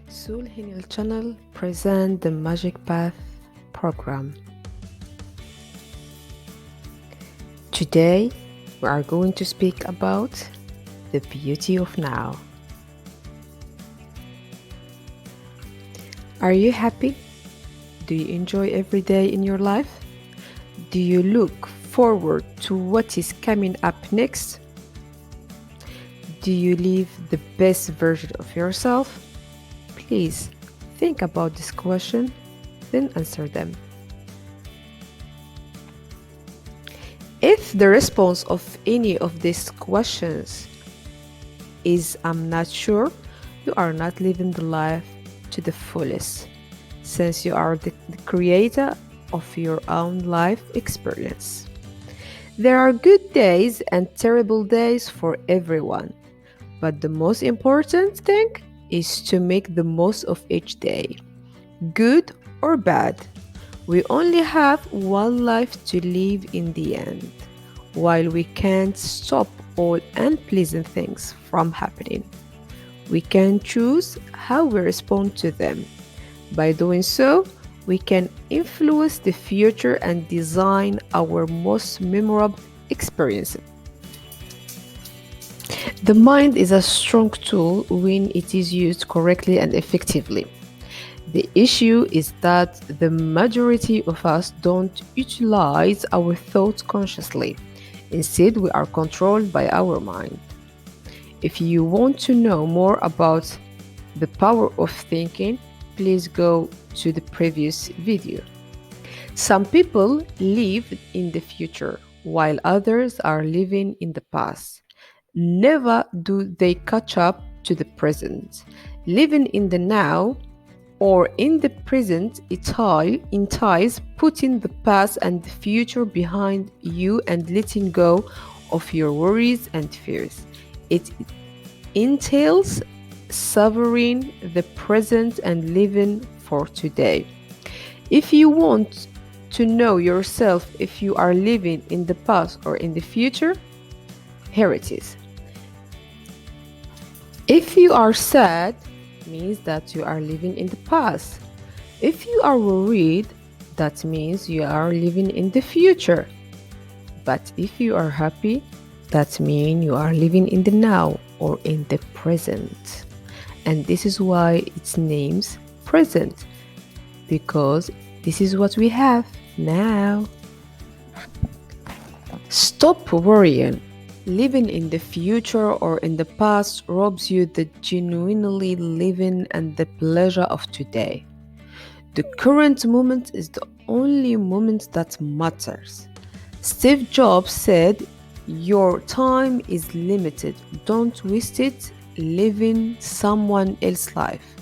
Soul Heal Channel present the Magic Path program. Today, we are going to speak about the beauty of now. Are you happy? Do you enjoy every day in your life? Do you look forward to what is coming up next? Do you live the best version of yourself? Please think about this question, then answer them. If the response of any of these questions is I'm not sure, you are not living the life to the fullest, since you are the creator of your own life experience. There are good days and terrible days for everyone, but the most important thing is to make the most of each day, good or bad. We only have one life to live in the end. While we can't stop all unpleasant things from happening, we can choose how we respond to them. By doing so, we can influence the future and design our most memorable experiences. The mind is a strong tool when it is used correctly and effectively. The issue is that the majority of us don't utilize our thoughts consciously. Instead, we are controlled by our mind. If you want to know more about the power of thinking, please go to the previous video. Some people live in the future while others are living in the past. Never do they catch up to the present. Living in the now or in the present entices putting the past and the future behind you and letting go of your worries and fears. It entails savoring the present and living for today. If you want to know yourself if you are living in the past or in the future, here it is. If you are sad, means that you are living in the past. If you are worried, that means you are living in the future. But if you are happy, that means you are living in the now or in the present. And this is why its name's present, because this is what we have now. Stop worrying. Living in the future or in the past robs you the genuinely living and the pleasure of today. The current moment is the only moment that matters. Steve Jobs said, "Your time is limited. Don't waste it living someone else's life.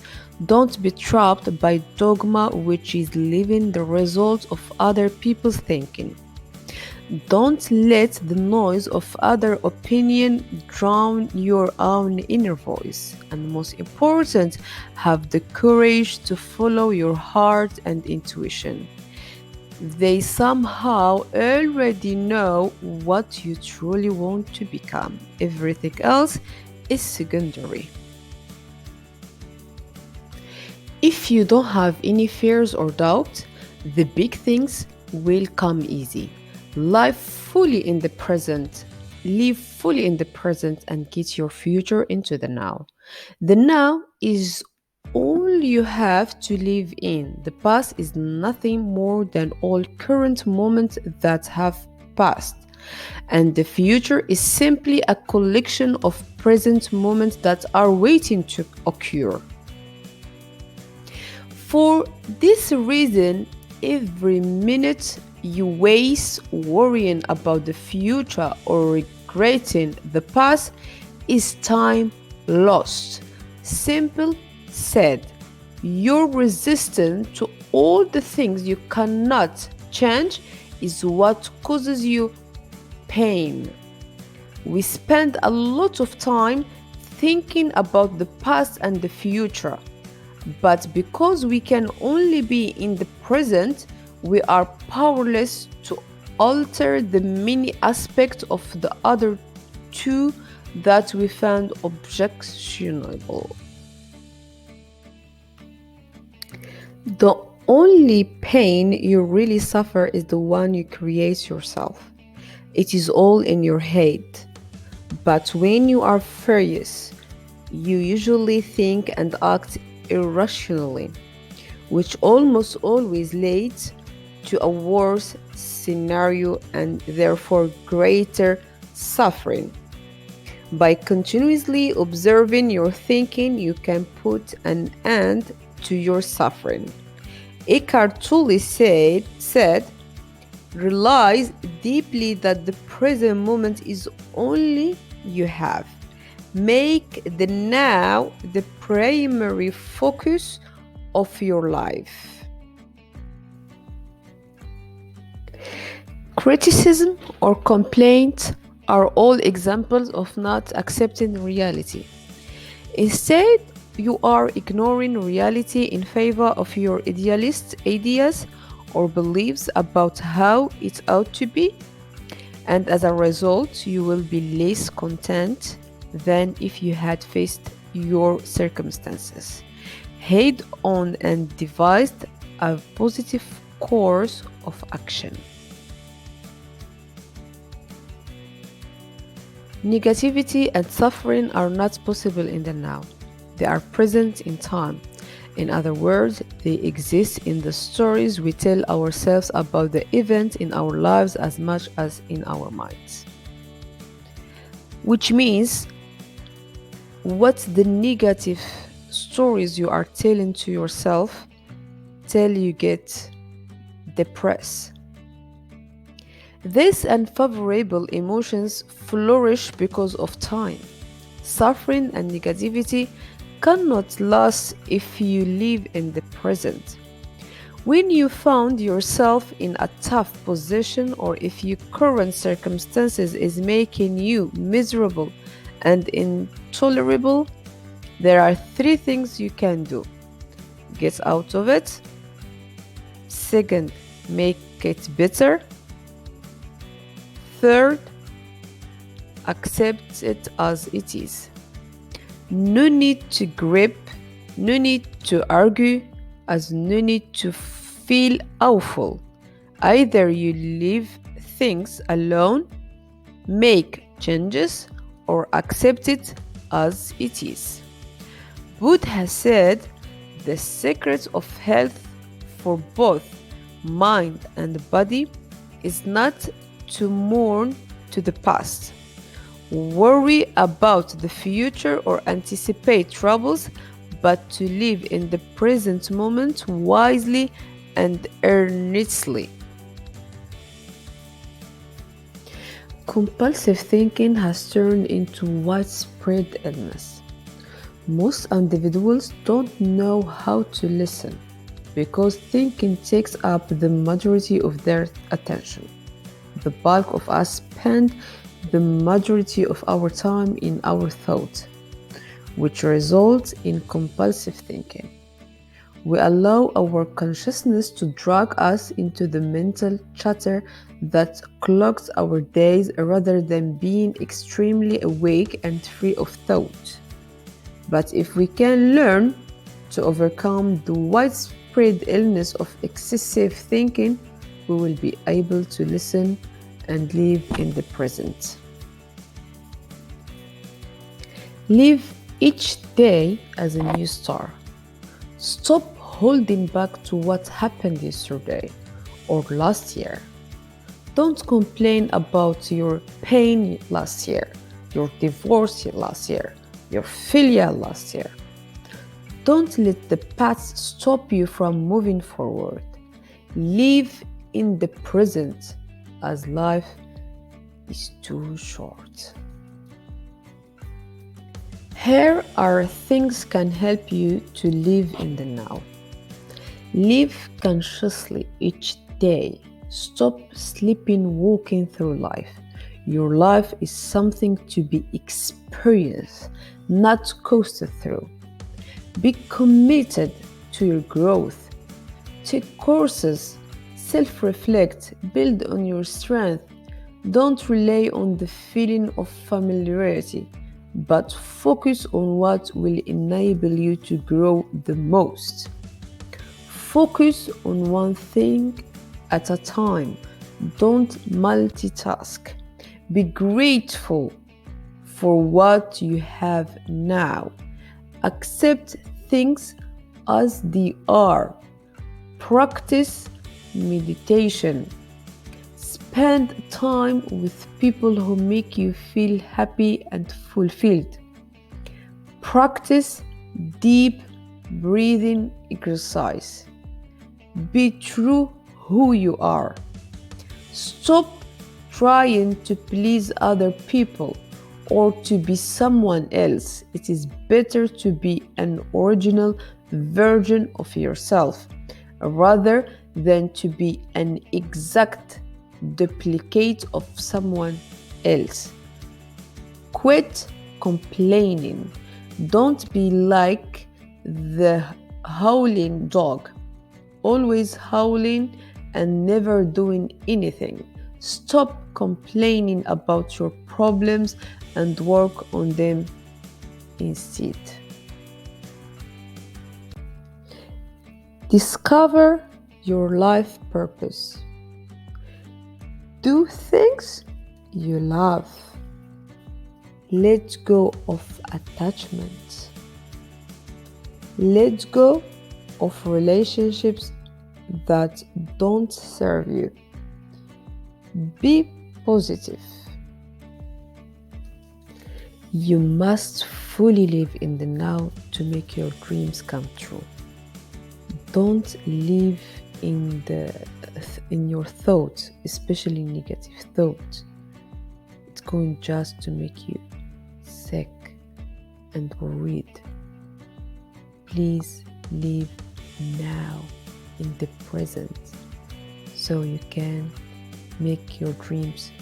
Don't be trapped by dogma, which is living the result of other people's thinking. Don't let the noise of other opinion drown your own inner voice. And most important, have the courage to follow your heart and intuition. They somehow already know what you truly want to become. Everything else is secondary." If you don't have any fears or doubts, the big things will come easy. Live fully in the present. Live fully in the present and get your future into the now. The now is all you have to live in. The past is nothing more than all current moments that have passed. And the future is simply a collection of present moments that are waiting to occur. For this reason, every minute you waste worrying about the future or regretting the past is time lost. Simple said, your resistance to all the things you cannot change is what causes you pain. We spend a lot of time thinking about the past and the future, but because we can only be in the present, we are powerless to alter the many aspects of the other two that we found objectionable. The only pain you really suffer is the one you create yourself. It is all in your head. But when you are furious, you usually think and act irrationally, which almost always leads to a worse scenario and therefore greater suffering. By continuously observing your thinking, you can put an end to your suffering. Eckhart Tolle said, realize deeply that the present moment is only you have. Make the now the primary focus of your life. Criticism or complaint are all examples of not accepting reality. Instead, you are ignoring reality in favor of your idealist ideas or beliefs about how it ought to be, and as a result, you will be less content than if you had faced your circumstances head on and devised a positive course of action. Negativity and suffering are not possible in the now. They are present in time. In other words, they exist in the stories we tell ourselves about the event in our lives as much as in our minds. Which means, what's the negative stories you are telling to yourself till you get depressed? These unfavorable emotions flourish because of time. Suffering and negativity cannot last if you live in the present. When you found yourself in a tough position or if your current circumstances is making you miserable and intolerable, there are three things you can do. Get out of it. Second, make it better. Third, accept it as it is. No need to grip, no need to argue, as no need to feel awful. Either you leave things alone, make changes, or accept it as it is. Buddha said the secret of health for both mind and body is not to mourn to the past, worry about the future, or anticipate troubles, but to live in the present moment wisely and earnestly. Compulsive thinking has turned into widespread illness. Most individuals don't know how to listen because thinking takes up the majority of their attention. The bulk of us spend the majority of our time in our thoughts, which results in compulsive thinking. We allow our consciousness to drag us into the mental chatter that clogs our days rather than being extremely awake and free of thought. But if we can learn to overcome the widespread illness of excessive thinking, we will be able to listen and live in the present. Live each day as a new start. Stop holding back to what happened yesterday or last year. Don't complain about your pain last year, your divorce last year, your failure last year. Don't let the past stop you from moving forward. Live in the present as life is too short. Here are things can help you to live in the now. Live consciously each day. Stop sleeping-walking through life. Your life is something to be experienced, not coasted through. Be committed to your growth. Take courses, self-reflect, build on your strength. Don't rely on the feeling of familiarity, but focus on what will enable you to grow the most. Focus on one thing at a time. Don't multitask. Be grateful for what you have now. Accept things as they are. Practice meditation. Spend time with people who make you feel happy and fulfilled. Practice deep breathing exercise. Be true who you are. Stop trying to please other people or to be someone else. It is better to be an original version of yourself rather than to be an exact duplicate of someone else. Quit complaining. Don't be like the howling dog, always howling and never doing anything. Stop complaining about your problems and work on them instead. Discover your life purpose. Do things you love. Let go of attachment. Let go of relationships that don't serve you. Be positive. You must fully live in the now to make your dreams come true. Don't live in your thoughts, especially negative thoughts. It's going just to make you sick and worried. Please live now in the present so you can make your dreams